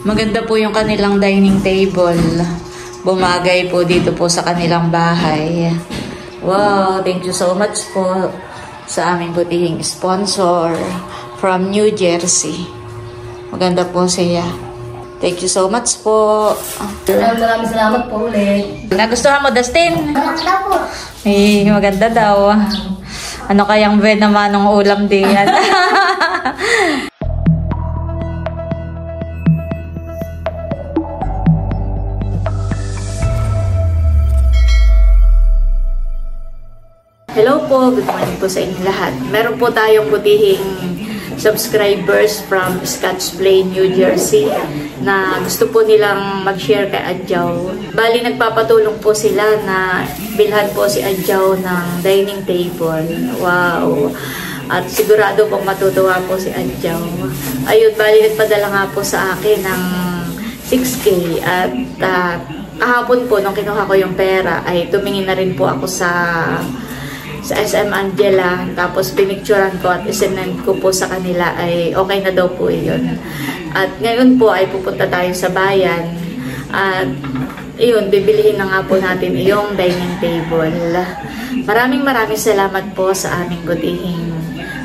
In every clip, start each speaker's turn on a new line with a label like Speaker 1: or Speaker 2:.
Speaker 1: Maganda po yung kanilang dining table. Bumagay po dito po sa kanilang bahay. Wow, thank you so much po sa aming butihing sponsor from New Jersey. Maganda po siya. Thank you so much po.
Speaker 2: Maraming salamat po ulit.
Speaker 1: Nagustuhan mo, Dustin?
Speaker 2: Maganda po.
Speaker 1: Eh, maganda daw. Ano kayang buwan naman ng ulam din yan? Hello po, good morning po sa inyo lahat. Meron po tayong butihing subscribers from Scotch Plain, New Jersey na gusto po nilang mag-share kay Adjaw. Bali, nagpapatulong po sila na bilhan po si Adjaw ng dining table. Wow! At sigurado pong matutuwa po si Adjaw. Ayun, bali, nagpadala nga po sa akin ng 6K at kahapon po, nung kinuha ko yung pera, ay tumingin na rin po ako sa SM Angela, tapos pinicturean ko at isinend ko po sa kanila ay okay na daw po yun. At ngayon po ay pupunta tayo sa bayan at yun, bibilihin na nga po natin yung dining table. Maraming salamat po sa aming butihing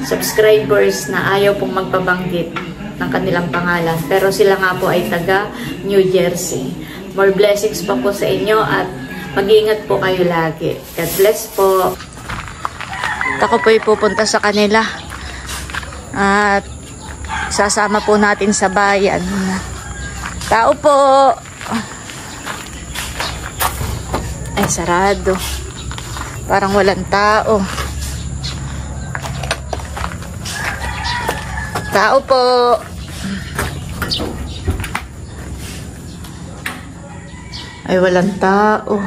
Speaker 1: subscribers na ayaw pong magpabanggit ng kanilang pangalan, pero sila nga po ay taga New Jersey. More blessings pa po sa inyo at mag-iingat po kayo lagi. God bless po. Ako po ay pupunta sa kanila at sasama po natin sa bayan. Tao po. Ay, sarado. Parang walang tao. Tao po. Ay, walang tao.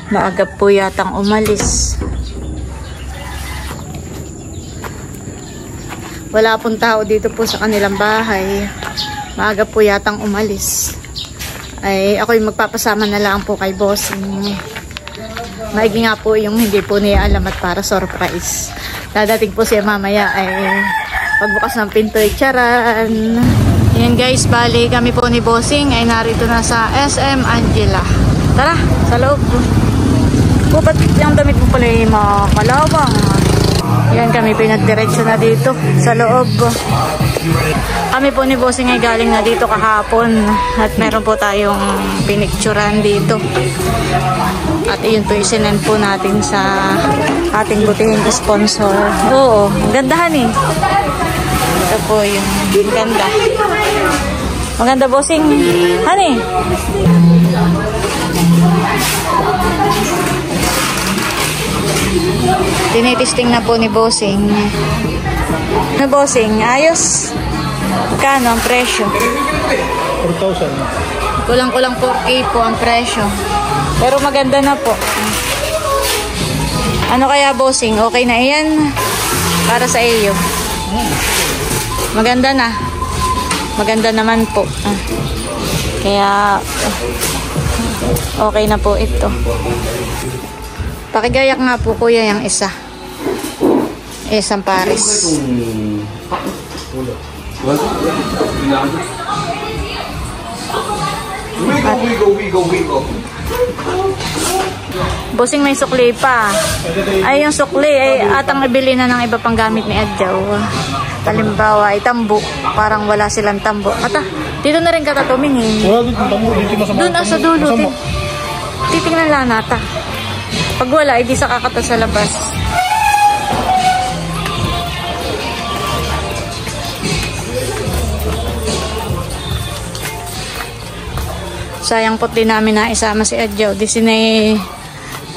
Speaker 1: Maaga po yatang umalis. Wala pong tao dito po sa kanilang bahay. Maaga po yatang umalis. Ay, ako'y magpapasama na lang po kay Bossing. Maigi nga po yung hindi po niya alam at para surprise. Dadating po siya mamaya ay pagbukas ng pinto ay charan. Yan guys, bali kami po ni Bossing ay narito na sa SM Angela. Tara, sa loob. Ba't yung damit mo pala yung mga kalawang? Yan, kami pinagdiretso na dito sa loob. Kami po ni Bossing ay galing na dito kahapon at meron po tayong pinicturan dito. At iyon po isinend po natin sa ating butihing sponsor. Oo, gandahan eh. Ito po yung ganda. Maganda, Bossing. Honey. Tinitisting na po ni Bossing. Ano, Bossing? Ayos? Magkano ang presyo?
Speaker 3: 4,000.
Speaker 1: Kulang-kulang 4K po ang presyo. Pero maganda na po. Ano kaya, Bossing? Okay na yan? Para sa iyo. Maganda na. Maganda naman po. Kaya okay na po ito. Pakigayak nga po kuya yung isa. Isang Paris. Bossing, may sukli pa. Ay, yung sukli ay atang ibili na ng iba pang gamit ni Adjaw. Halimbawa ay tambo. Parang wala silang tambo. Ata, dito na rin kata tumingin. Doon sa dulo. Titingnan lang nata. Pag wala, hindi sa kakata sa labas. Sayang po din namin na isama si Adjaw. Di sinay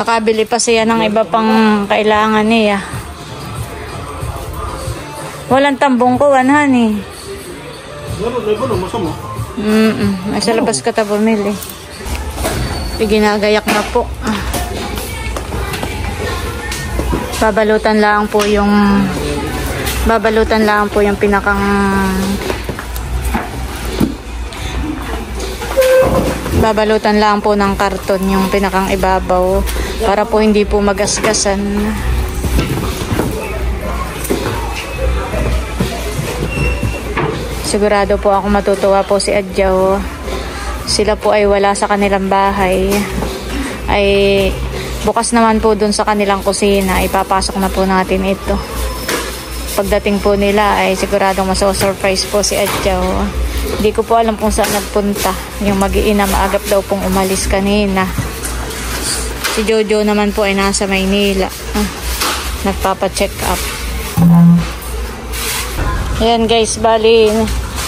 Speaker 1: nakabili pa siya ng iba pang kailangan niya. Walang tambong ko, honey. Ay, sa labas ka ta bumili. Ginagayak na po. Babalutan lang po yung pinakang babalutan lang po ng karton yung pinakang ibabaw para po hindi po magasgasan. Sigurado po ako matutuwa po si Adjaw. Sila po ay wala sa kanilang bahay. Ay bukas naman po dun sa kanilang kusina. Ipapasok na po natin ito. Pagdating po nila ay siguradong maso-surprise po si Adjaw. Hindi ko po alam kung saan nagpunta. Yung mag-iina maagap daw pong umalis kanina. Si Jojo naman po ay nasa Maynila. Nagpapa-check up. Ayan guys, bali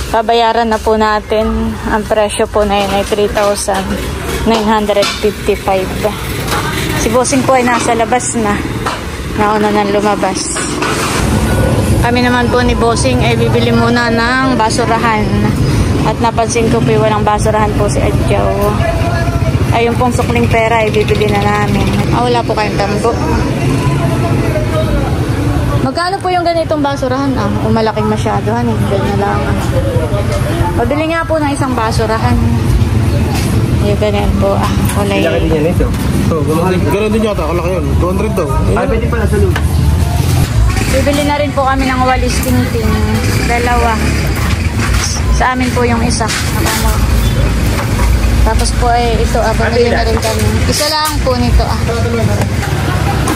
Speaker 1: babayaran na po natin. Ang presyo po na yun ay 3,955. Si Bossing po ay nasa labas na. Nauna nang lumabas. Kami naman po ni Bossing ay bibili muna ng basurahan. At napansin ko po walang basurahan po si Adjaw. Ay yung pong sukling pera ay bibili na namin. Wala po kayong tambo. Magkano po yung ganitong basurahan? Kung malaking masyado, ganyan na lang. Pabili nga po ng isang basurahan. Yung ganyan po. Kulay.
Speaker 3: Kailangan din yan ito. Gano'n din yata, kalaki yun. 200 daw. Ay, pwede pala sa loob.
Speaker 1: Bibili na rin po kami ng walis tingting. 2. Sa amin po yung isa. Tapos po ay ito. Bumili na rin kami. Isa lang po nito.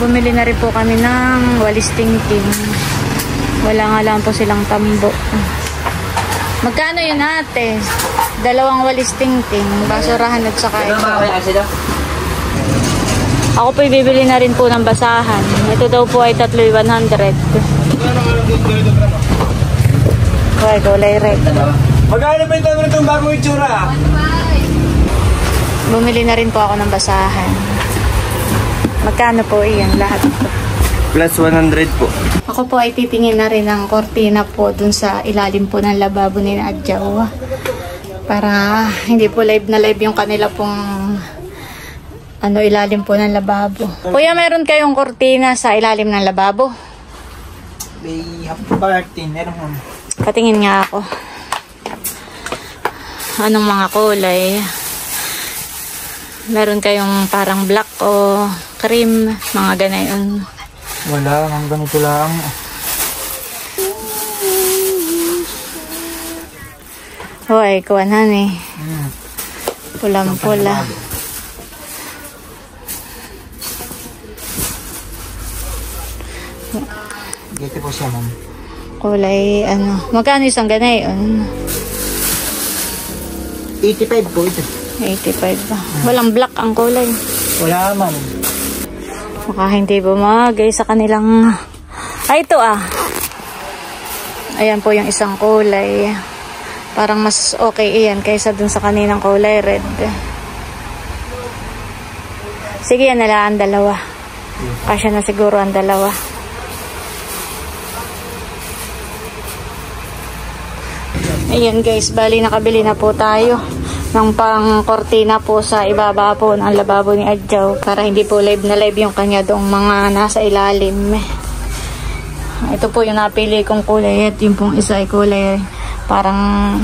Speaker 1: Bumili na rin po kami ng walis tingting. Wala nga lang po silang tambo. Magkano yun ate? 2 walis tingting. Basurahan at saka ito. Ako po bibili na rin po ng basahan. Ito daw po ay 3,100. Ay, kulay red.
Speaker 3: Magkano ba ito itong bagong itsura?
Speaker 1: Bumili na rin po ako ng basahan. Magkano po iyan lahat?
Speaker 3: Plus 100 po.
Speaker 1: Ako po ay titingin na rin ng kortina po dun sa ilalim po ng lababo ni Adjaw. Para hindi po live na live yung kanila pong ilalim po ng lababo. Kuya, meron kayong kortina sa ilalim ng lababo?
Speaker 3: May half-parting. Meron mo.
Speaker 1: Patingin nga ako. Anong mga kulay? Meron kayong parang black o cream, mga ganayon.
Speaker 3: Wala, ang ganito lang.
Speaker 1: Hoy, kuwanan eh. Pulang-pula.
Speaker 3: Gete po siya, ma'am.
Speaker 1: Kulay, magkano isang ganayon?
Speaker 3: 85 po ito.
Speaker 1: 85 ba? Walang black ang kulay.
Speaker 3: Wala, ma'am.
Speaker 1: Maka hindi bumagay sa kanilang... ito Ayan po yung isang kulay. Parang mas okay iyan kaysa dun sa kaninang kulay red. Sige, yan nala ang 2. Kasya na siguro ang 2. Ayan guys, bali nakabili na po tayo ng pang kortina po sa ibaba po ng lababo ni Adjaw para hindi po live na live yung kanya doong mga nasa ilalim. Ito po yung napili kong kulay at yung pong isa ay kulay parang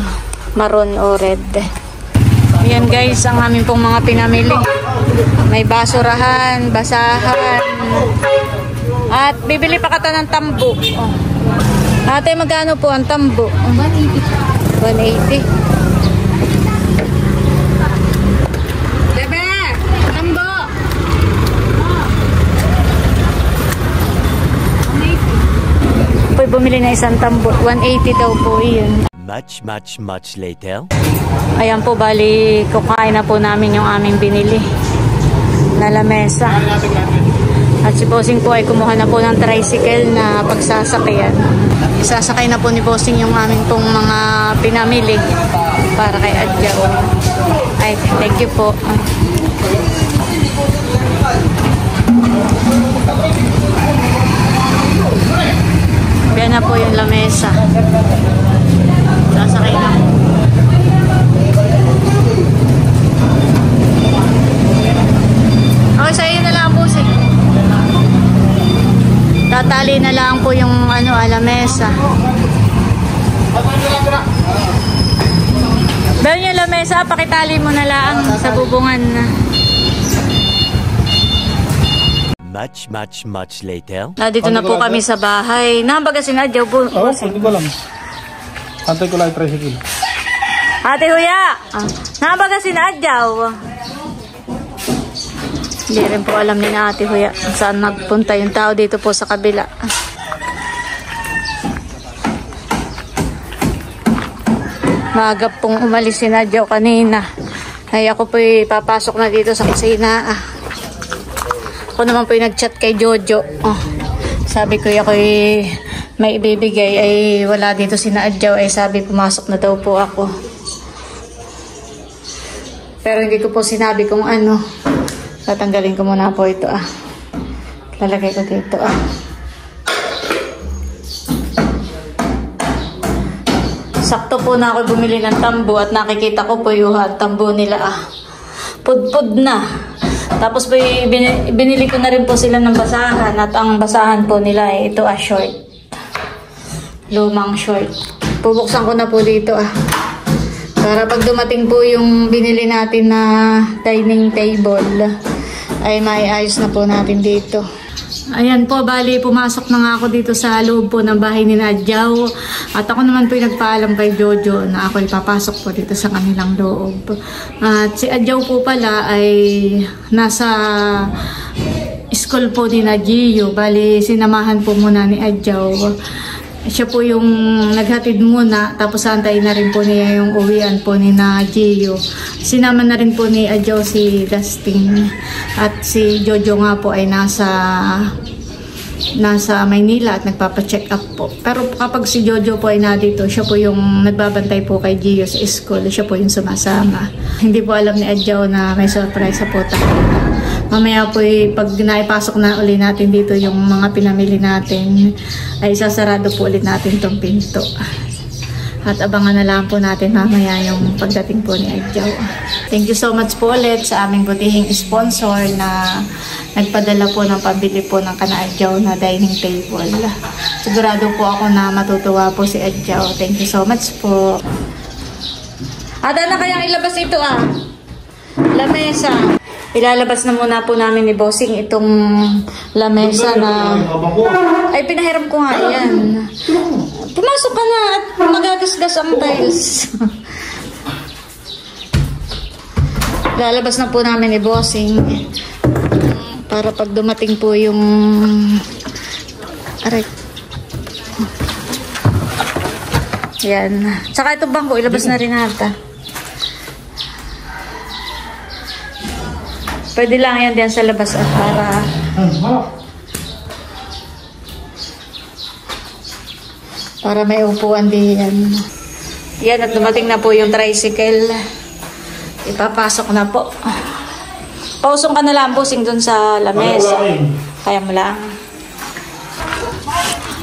Speaker 1: maroon o red. Ayan guys, ang aming pong mga pinamili. May basurahan, basahan, at bibili pa kata ng tambo. Ate, magkano po ang tambo? 180. Bebe, tambo. 180. Po'y bumili na isang tambo. 180 daw po yun.
Speaker 4: Much later.
Speaker 1: Ayan po, bali kukain na po namin yung aming binili na lamesa. At si Bossing po ay kumuha na po ng tricycle na pagsasakyan. Isasakay na po ni Bossing yung aming pong mga pinamili para kay Adjaw. Ay, thank you po. Yan na po yung lamesa. Sasakay na. Okay, sa iyo na lang po si. Tatali na lang po yung lamesa. Dahil yung lamesa, pakitali mo na lang sa bubungan na.
Speaker 4: Much later.
Speaker 1: Dito na po kami sa bahay. Nakambaga si Adjaw po.
Speaker 3: Oo, hindi ko alam. Antay ko lang yung tricycle.
Speaker 1: Ate Huya! Nabaga si Nadjaw. Hindi rin po alam ni na Ate Huya saan nagpunta yung tao dito po sa kabila. Maaga pong umalis si Nadjaw kanina. Ay ako po papasok na dito sa kusina. Ako naman po nag-chat kay Jojo. Sabi ko ako may ibibigay ay wala dito si Nadjaw ay sabi pumasok na daw po ako. Pero hindi ko po sinabi kung ano. Tatanggalin ko muna po ito Lalagay ko dito Sakto po na ako bumili ng tambo at nakikita ko po yung tambo nila pudpud na. Tapos po binili ko na rin po sila ng basahan at ang basahan po nila ay ito short. Lumang short. Pubuksan ko na po dito para pag dumating po yung binili natin na dining table ay maiayos na po natin dito. Ayan po, bali pumasok na nga ako dito sa loob po ng bahay ni Nadjaw. At ako naman po nagpaalam kay Jojo na ako papasok po dito sa kanilang loob. At si Adjaw po pala ay nasa school po ni Gio. Bali sinamahan po muna ni Adjaw. Siya po yung naghatid muna, tapos antayin na rin po niya yung uwian po ni Gio. Sinama na rin po ni Adjaw si Dustin. At si Jojo nga po ay nasa Maynila at nagpapa-check up po. Pero kapag si Jojo po ay nadito, siya po yung nagbabantay po kay Gio sa school. Siya po yung sumasama. Hindi po alam ni Adjaw na may surprise po tayo. Mamaya po pag naipasok na uli natin dito yung mga pinamili natin, ay sasarado po ulit natin tong pinto. At abangan na lang po natin mamaya yung pagdating po ni Adjaw. Thank you so much po ulit sa aming butihing sponsor na nagpadala po ng pabili po ng kana Adjaw na dining table. Sigurado po ako na matutuwa po si Adjaw. Thank you so much po. Ada na kayang ilabas ito lamesa. Ilalabas na muna po namin ni Bossing itong lamesa na ay pinahiram ko nga yan. Pumasok ka na at magagasgas ang tiles. Lalabas na po namin ni Bossing para pag dumating po yung yan. Saka ito bangko ilabas na rin nata. Pwede lang yan diyan sa labas para may upuan din. Yan at dumating na po yung tricycle. Ipapasok na po. Pausong ka na lang Bossing dun sa lamesa. Kaya mo lang.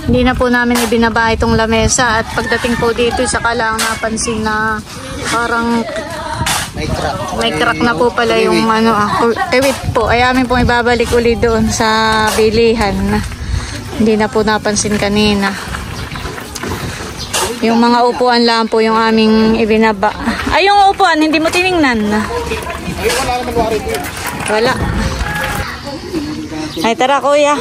Speaker 1: Hindi na po namin ibinaba itong lamesa at pagdating po dito saka lang napansin na parang may crack na po pala yung kiwit po. Ay amin pong ibabalik uli doon sa bilihan. Hindi na po napansin kanina. Yung mga upuan lang po yung aming ibinaba. Ay yung upuan hindi mo tiningnan. Wala. Ay tara kuya.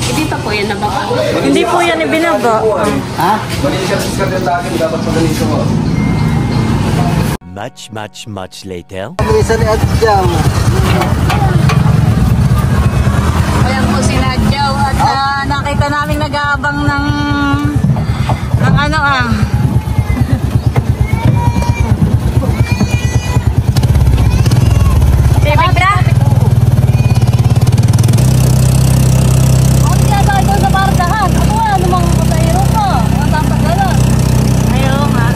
Speaker 2: Hindi pa po yan nababa.
Speaker 1: Hindi po yan ibinaba.
Speaker 4: Much later.
Speaker 1: Ayan po si Nadjaw at nakita namin nag-aabang ng Sibig na? Ayaw nga.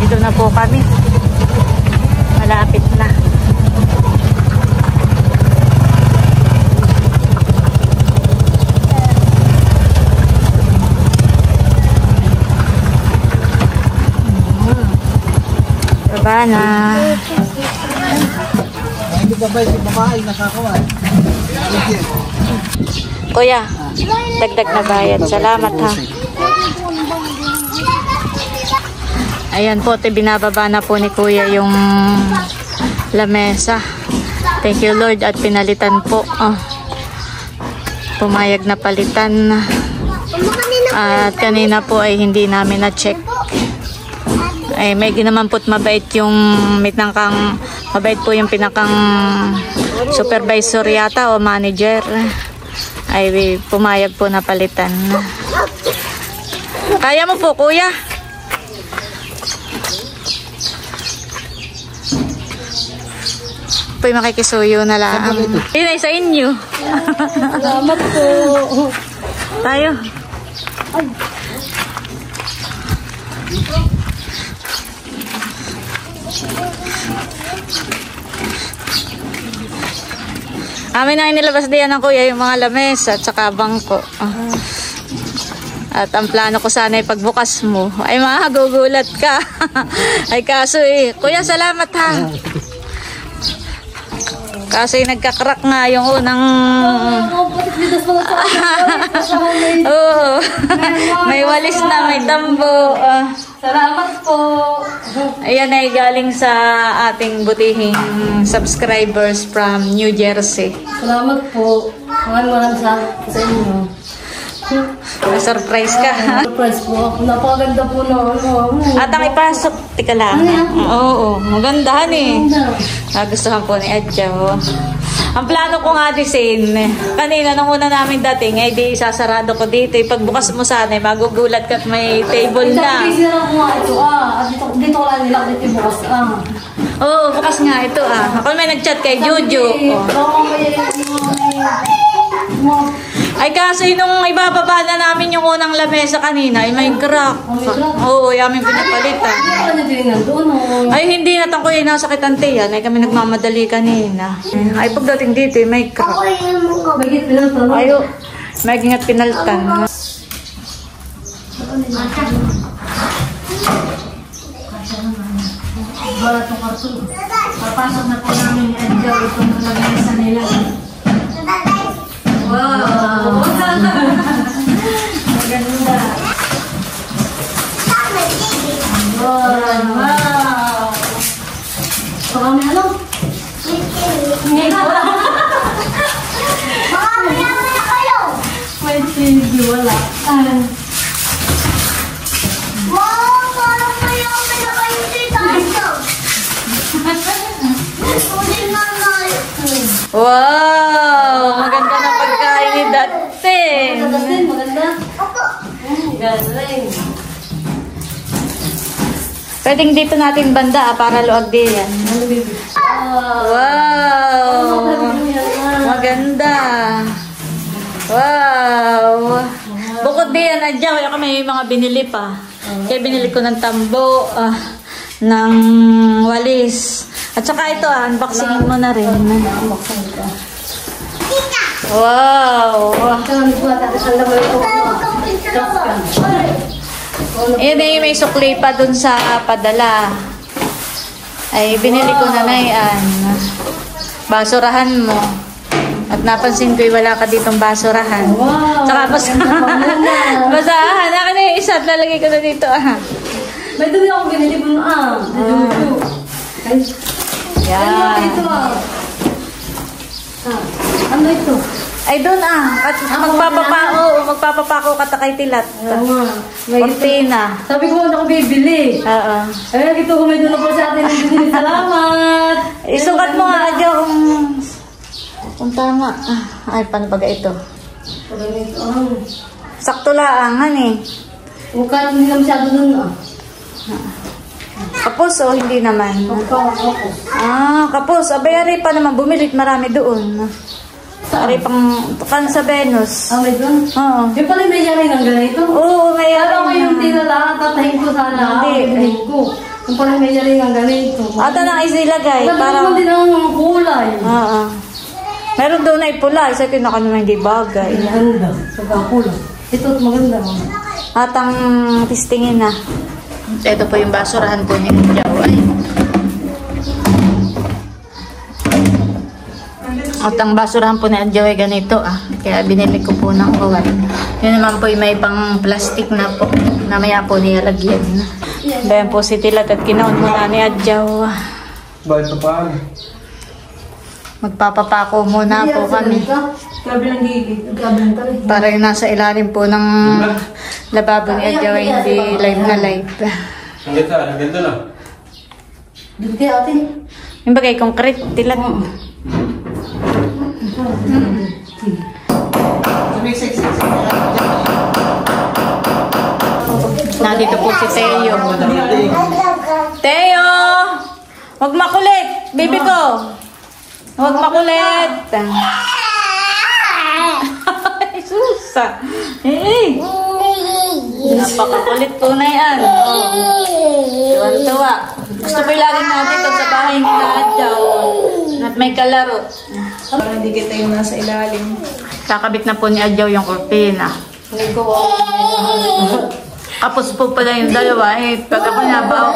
Speaker 1: Dito na po kami. Malapit na. Baba na.
Speaker 3: babay si babae nakakawa.
Speaker 1: Kuya, dagdag na bayad. Salamat ha. Ayan po, binababa na po ni Kuya yung lamesa. Thank you Lord at pinalitan po. Pumayag na palitan. At kanina po ay hindi namin na-check. Ay may ginaman po't mabait yung mabait po yung pinakang supervisor yata o manager. Ay pumayag po na palitan. Kaya mo po Kuya? Po'y makikisuyo na lang. Yun ay sa inyo.
Speaker 2: Salamat po.
Speaker 1: Tayo. Amin na inilabas diyan ng Kuya yung mga lamesa at saka bangko. At ang plano ko sana ay pagbukas mo ay magugulat ka. Ay kaso Kuya salamat ha. Kasi nagka-crack nga yung unang may walis na, may tambo.
Speaker 2: Salamat po.
Speaker 1: Ayan ay galing sa ating butihing subscribers from New Jersey.
Speaker 2: Salamat po. Maraming sa inyo.
Speaker 1: Surprise ka.
Speaker 2: Surprise po. Napakaganda po na
Speaker 1: At ang ipasok, tika lang. Oo, magandahan Nagustuhan po ni Adjo. Ang plano ko nga din, kanina nung una namin dating, di isasarado ko dito. Pagbukas mo sana, magugulat ka at may table na.
Speaker 2: Isasara ko nga ito Dito ko lang nila dito bukas
Speaker 1: Oo, bukas nga ito Ako may nag-chat kay Jojo. Ay kasi nung ibababa na namin yung unang lamesa kanina, ay may crack. Oo, aming pinapalitan. Ay hindi natang ko nasakitan tiyan. Ay kami nagmamadali kanina. Ay pagdating dito, may crack. Ay may gingat pinaltan.
Speaker 2: Papasok na po namin ni Adjo itong lamesa nila. Wow! Maganda! Wow! Parang may ano? May TV, wala.
Speaker 5: Wow! Parang mayaman na kayo dito.
Speaker 1: Wow! Maganda na pagkain ni Datin.
Speaker 2: Maganda? Galing.
Speaker 1: Pwedeng dito natin banda para luag din yan. Wow! Maganda. Wow! Bukod diyan, Adjo, kaya may mga binili pa. Kaya binili ko ng tambo, ng walis. At saka ito, unboxing mo na rin. Wow! Ayan may sukli pa dun sa padala. Ay, binili ko na yan. Basurahan mo. At napansin ko wala ka ditong basurahan.
Speaker 2: Wow!
Speaker 1: Tsaka basahan. Akin na yung isa at lalagay ko na dito.
Speaker 2: May dumi akong binili po
Speaker 1: Yan.
Speaker 2: Ito ano ito?
Speaker 1: Ay doon at magpapapako ka kay Tilat. Cortina.
Speaker 2: Sabi ko ako bibili.
Speaker 1: Oo.
Speaker 2: Ay, nakita ko may doon po sa atin ng binili. Salamat!
Speaker 1: Isukat mo nga Adjo kung tama. Ay, paano baga ito? Sakto lang,
Speaker 2: Mukhang hindi na masyado doon
Speaker 1: Kapos o hindi naman? Kapos. Abay, ari pa naman. Bumilit marami doon. Ari pang sa Venus.
Speaker 2: May doon?
Speaker 1: Oo.
Speaker 2: Yung pala may yari ng ganito?
Speaker 1: Oo, may yari.
Speaker 2: Alam ko yung tinala, tatahin ko sana.
Speaker 1: Hindi.
Speaker 2: Yung pala may yari ng ganito.
Speaker 1: Ata lang isilagay.
Speaker 2: Para naman din ang kulay.
Speaker 1: Oo. Meron doon ay pula. Isa tinaka naman hindi bagay.
Speaker 2: Maganda. Pagkakulay. Ito maganda.
Speaker 1: Atang tistingin na. Ito po yung basurahan po ni Adjo. Ay. At ang basurahan po ni Adjaw ay ganito Kaya binili ko po ng kawan. Yun naman po may pang plastic na po. Namaya po nilagyan. Bayan po si Tilat at kinaon muna ni Adjaw.
Speaker 3: Bakit pa paano?
Speaker 1: Magpapapako muna po kami.
Speaker 2: Kabilang gigit. Kabilang tabi.
Speaker 1: Para yung nasa ilalim po ng lababo ni Adjaw ay hindi live na live.
Speaker 3: Ang ganda na.
Speaker 2: Dito kaya ate.
Speaker 1: Yung bagay concrete, Tilat. Nandito po si Teo. Teo! Huwag makulit! Baby ko! Huwag makulit! Ay, susa! Eh! Napakakulit po na yan. Tuwan-tuwa. Gusto ko ilalim natin ito sa bahay ni Adjaw. At may kalaro.
Speaker 2: Para hindi kita yung nasa ilalim.
Speaker 1: Kakabit na po ni Adjaw yung kortina. Kapos po pala yung dalawa. Pag ako nabaw,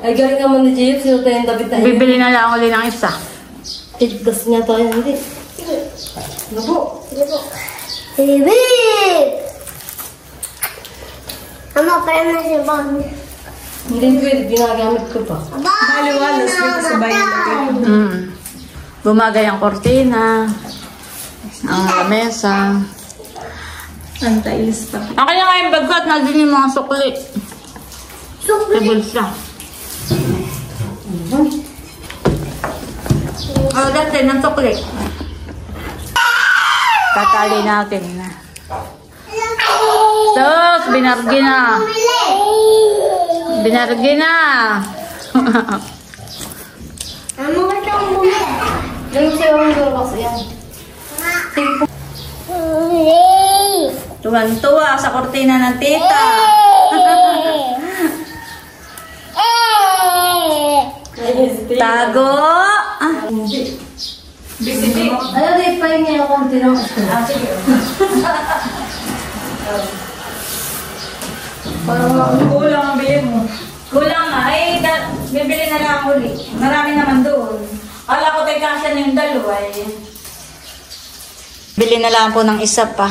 Speaker 2: Ay, galing naman ni Jeep. Sino tayo yung David na
Speaker 1: bibili na lang uli ng isa.
Speaker 2: Tigdas niya tayo. Hindi. Ano po?
Speaker 5: Baby! Ama, parang nasa bag.
Speaker 2: Hindi pwede. Ginagamit ko pa.
Speaker 5: Baliwalas dito sa bayan.
Speaker 1: Bumagay ang kortina. Ang lamesa.
Speaker 2: Antailis pa.
Speaker 1: Ang kanya nga yung bagkat, nandun yung mga sukli. Sa bulsa. Oh, dati, ng sukli. Tatali natin na. Sos, binargi na. Binargi na.
Speaker 5: Ano ka siyang bumili?
Speaker 2: Yung siya ang gawas yan.
Speaker 1: Tuwan-tuwa sa kortina ng tita. Tago.
Speaker 2: Ano, di pa yung ngayon kung tinong. Sige. Parang kulang ang bilhin mo.
Speaker 1: Kulang nga. Ay, bibili na lang uli. Marami naman doon. Kala ko tayo kasya na yung dalawa eh. Bili na lang po ng isa pa.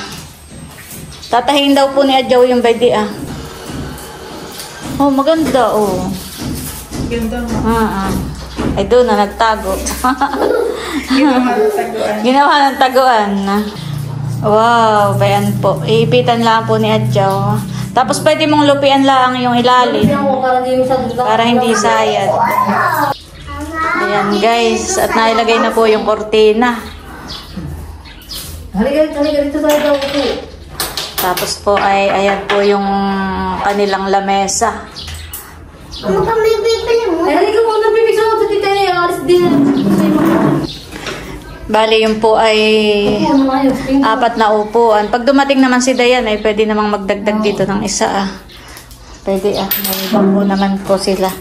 Speaker 1: Tatahin daw po ni Adjaw yung bedi Oh, maganda
Speaker 2: Ganda mo.
Speaker 1: Ay, doon na nagtago. Ginawa ng taguan. Wow, bayan po. Iipitan lang po ni Adjaw. Tapos pwede mong lupian lang yung ilalim. Para hindi sayad. Ayan guys. At nailagay na po yung kortina.
Speaker 2: Halika dito tayo daw po.
Speaker 1: Tapos po ay ayan po yung kanilang lamesa.
Speaker 5: Ano ka may bibili mo?
Speaker 2: Ay, halika muna, pipigsan mo sa tita niya. Alis din.
Speaker 1: Bali yung po ay 4 na upuan. Pag dumating naman si Dayan ay pwede namang magdagdag dito ng isa Pwede may bangko naman po sila.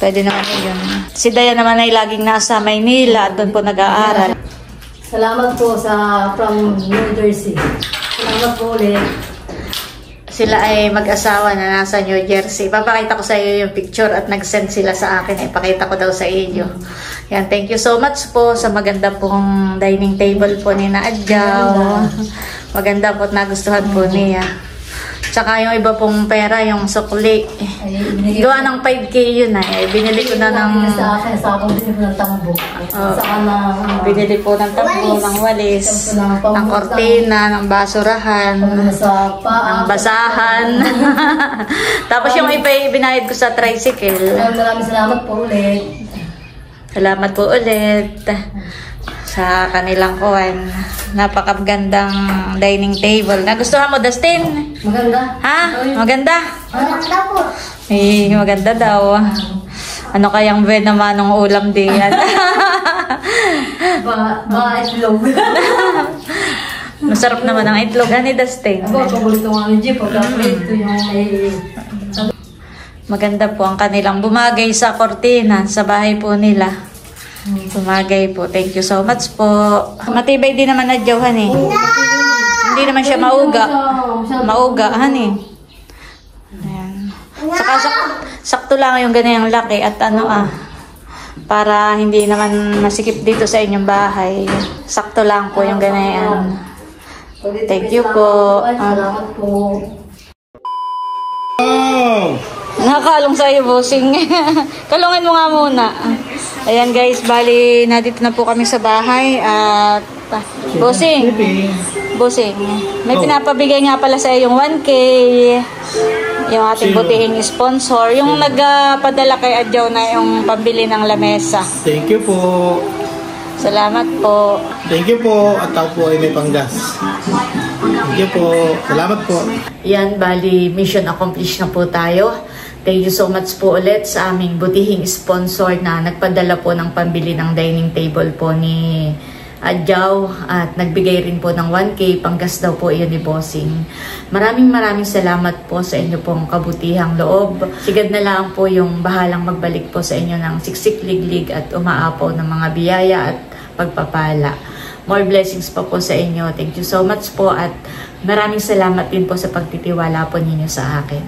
Speaker 1: Pwede naman yun. Si Dayan naman ay laging nasa Maynila at doon po nag-aaral.
Speaker 2: Salamat po from New Jersey. Salamat po ulit.
Speaker 1: Sila ay mag-asawa na nasa New Jersey. Papakita ko sa iyo yung picture at nag-send sila sa akin. Ipakita ko daw sa iyo. Yan, thank you so much po sa maganda pong dining table po ni na Adjaw. Maganda po at nagustuhan po niya. Tsaka yung iba pong pera, yung sukli. Gawa ng 5K yun binili ko na ng...
Speaker 2: Sa akin, sa akin binili ko ng tambo. Saka na...
Speaker 1: Binili po ng tambo, ng walis, ng kortina, ng basurahan, ng basahan. Tapos yung iba binayad ko sa tricycle.
Speaker 2: Maraming salamat po ulit.
Speaker 1: Salamat po ulit sa kanilang kuwan. Napakagandang dining table. Nagustuhan mo, Dustin?
Speaker 2: Maganda.
Speaker 1: Ha? Maganda?
Speaker 5: Maganda po.
Speaker 1: Eh, maganda daw. Ano kayang naman ng ulam din yan?
Speaker 2: Itlog.
Speaker 1: Masarap naman ang itlog, ni Dustin.
Speaker 2: Ako, paborito nga ni Jeep. Pagka-plate yung
Speaker 1: Maganda po ang kanilang bumagay sa kortina sa bahay po nila. Bumagay po. Thank you so much po. Matibay din naman Adjaw, Hindi naman siya mauga. Mauga, Ayan. Saka sakto lang yung ganyang laki at para hindi naman masikip dito sa inyong bahay. Sakto lang po yung ganayan. Thank you po.
Speaker 2: Salamat po.
Speaker 1: Nakakalong sa iyo, bossing. Kalungin mo nga muna. Ayan guys, bali nandito na po kami sa bahay at bossing, may pinapabigay nga pala sa iyo yung 1K, yung ating butihing sponsor, yung nagpadala kay Adjaw na yung pambili ng lamesa.
Speaker 3: Thank you po.
Speaker 1: Salamat po.
Speaker 3: Thank you po. At ako po ay may panggas. Thank you po. Salamat po.
Speaker 1: Yan, bali mission accomplished na po tayo. Thank you so much po ulit sa aming butihing sponsor na nagpadala po ng pambili ng dining table po ni Adjaw at nagbigay rin po ng 1K, panggas daw po iyon ni Bossing. Maraming salamat po sa inyo pong kabutihang loob. Sigad na lang po yung bahalang magbalik po sa inyo ng siksik, liglig at umaapaw ng mga biyaya at pagpapala. More blessings pa po sa inyo. Thank you so much po at maraming salamat din po sa pagtitiwala po ninyo sa akin.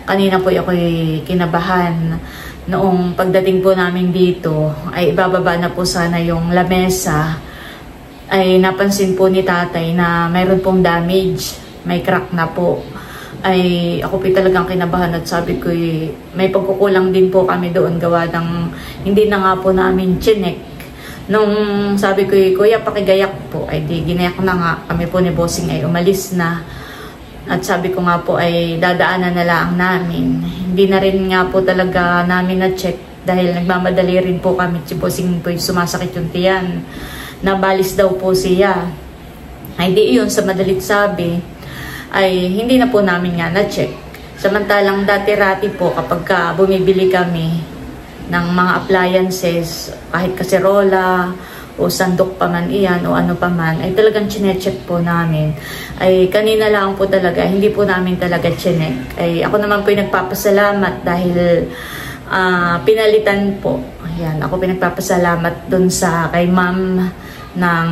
Speaker 1: Kanina po ako'y kinabahan noong pagdating po namin dito ay ibababa na po sana yung lamesa. Ay napansin po ni tatay na mayroon pong damage, may crack na po. Ay ako po talagang kinabahan at sabi ko may pagkukulang din po kami doon gawa ng hindi na nga po namin chinek. Nung sabi ko, kuya pakigayak po, ay di ginayak na nga kami po ni Bossing ay umalis na. At sabi ko nga po ay dadaanan na lang namin. Hindi na rin nga po talaga namin na-check dahil nagmamadali rin po kami. Si Bossing po yung sumasakit yung tiyan. Nabalis daw po siya. Ay di yun, sa madalit sabi, ay hindi na po namin nga na-check. Samantalang dati-rati po kapag bumibili kami ng mga appliances, kahit kaserola o sandok pa man iyan o ano pa man, ay talagang chinecheck po namin. Ay kanina lang po talaga, hindi po namin talaga chinek. Ay ako naman po yung nagpapasalamat dahil pinalitan po. Ayan, ako pinagpapasalamat dun sa kay ma'am ng,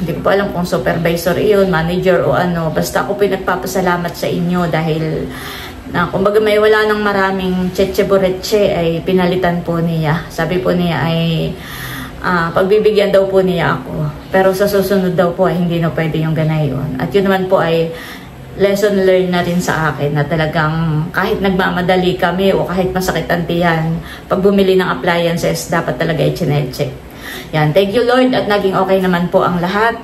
Speaker 1: hindi ko po alam kung supervisor iyon, manager o ano. Basta ako pinagpapasalamat sa inyo dahil kumbaga may wala ng maraming cheche-boreche ay pinalitan po niya. Sabi po niya ay pagbibigyan daw po niya ako. Pero sa susunod daw po ay hindi na pwede yung ganayon. At yun naman po ay lesson learned na rin sa akin na talagang kahit nagmamadali kami o kahit masakit ang tiyan, pag bumili ng appliances, dapat talaga i-check. Yan, thank you Lord at naging okay naman po ang lahat.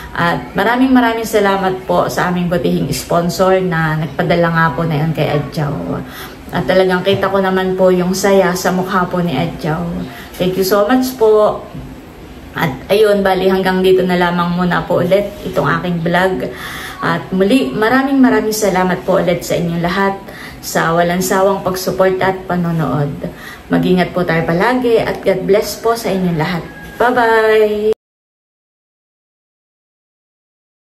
Speaker 1: At maraming salamat po sa aming butihing sponsor na nagpadala nga po na yun kay Adjaw. At talagang kita ko naman po yung saya sa mukha po ni Adjaw. Thank you so much po. At ayun, bali hanggang dito na lamang muna po ulit itong aking vlog. At muli, maraming salamat po ulit sa inyong lahat sa walang sawang pagsupport at panonood. Mag-ingat po tayo palagi at God bless po sa inyong lahat. Bye-bye!